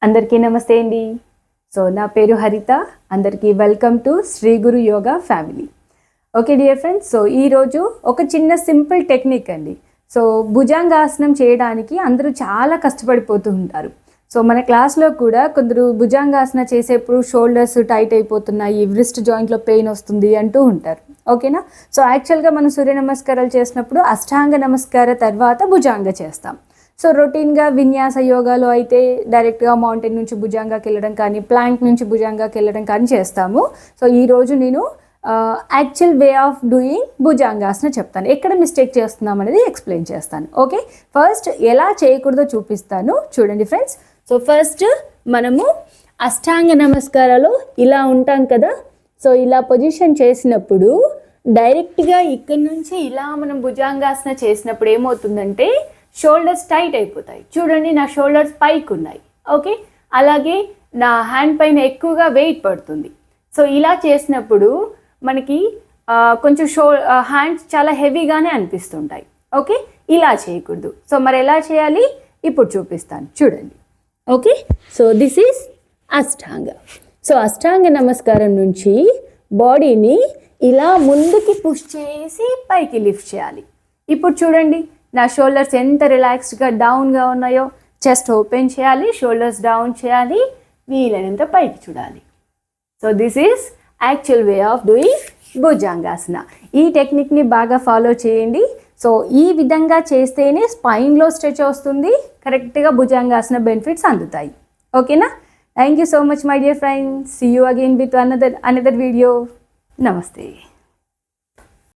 అందరికీ నమస్తే అండి. సో నా పేరు హరిత. అందరికీ welcome to Shri Guru Yoga family. Okay dear friends, so ఈరోజు ఒక చిన్న సింపుల్ టెక్నిక్ అండి. సో భుజంగాసనం చేయడానికి అందరూ చాలా కష్టపడిపోతూ ఉంటారు. సో మన క్లాస్లో కూడా కొందరు భుజంగాసన చేసేప్పుడు షోల్డర్స్ టైట్ అయిపోతున్నాయి, వ్రిస్ట్ జాయింట్లో పెయిన్ వస్తుంది అంటూ ఉంటారు. ఓకేనా? సో యాక్చువల్గా మనం సూర్య నమస్కారాలు చేసినప్పుడు అష్టాంగ నమస్కార తర్వాత భుజంగ చేస్తాం. సో రొటీన్గా విన్యాస యోగాలో అయితే డైరెక్ట్గా మౌంటైన్ నుంచి భుజంగాకి వెళ్ళడం కానీ, ప్లాంక్ నుంచి భుజంగాకి వెళ్ళడం కానీ చేస్తాము. సో ఈరోజు నేను actual way of doing Bhujangasana చెప్తాను. ఎక్కడ మిస్టేక్ చేస్తున్నాం అనేది ఎక్స్ప్లెయిన్ చేస్తాను. ఓకే, ఫస్ట్ ఎలా చేయకూడదో చూపిస్తాను, చూడండి ఫ్రెండ్స్. సో ఫస్ట్ మనము అష్టాంగ నమస్కారాలు ఇలా ఉంటాం కదా. సో ఇలా పొజిషన్ చేసినప్పుడు డైరెక్ట్గా ఇక్కడ నుంచి ఇలా మనం భుజంగాసన చేసినప్పుడు ఏమవుతుందంటే షోల్డర్స్ టైట్ అయిపోతాయి. చూడండి, నా షోల్డర్స్ పైకి ఉన్నాయి. ఓకే, అలాగే నా హ్యాండ్ పైన ఎక్కువగా వెయిట్ పడుతుంది. సో ఇలా చేసినప్పుడు మనకి కొంచెం హ్యాండ్స్ చాలా హెవీగానే అనిపిస్తుంటాయి. ఓకే, ఇలా చేయకూడదు. సో మరి ఎలా చేయాలి ఇప్పుడు చూపిస్తాను, చూడండి. Okay, so this is Ashtanga. So Ashtanga Namaskaram నుంచి బాడీని ఇలా ముందుకి పుష్ చేసి పైకి లిఫ్ట్ చేయాలి. ఇప్పుడు చూడండి, నా షోల్డర్స్ ఎంత రిలాక్స్డ్గా డౌన్గా ఉన్నాయో. చెస్ట్ ఓపెన్ చేయాలి, షోల్డర్స్ డౌన్ చేయాలి, వీలైనంత పైకి చూడాలి. So this is actual way of doing Bhujangasana. ఈ టెక్నిక్ని బాగా ఫాలో చేయండి. సో ఈ విధంగా చేస్తేనే స్పైన్లో స్ట్రెచ్ వస్తుంది, కరెక్ట్గా భుజంగాసన బెనిఫిట్స్ అందుతాయి. ఓకేనా? Thank you so much my dear friends. See you again with another video. నమస్తే.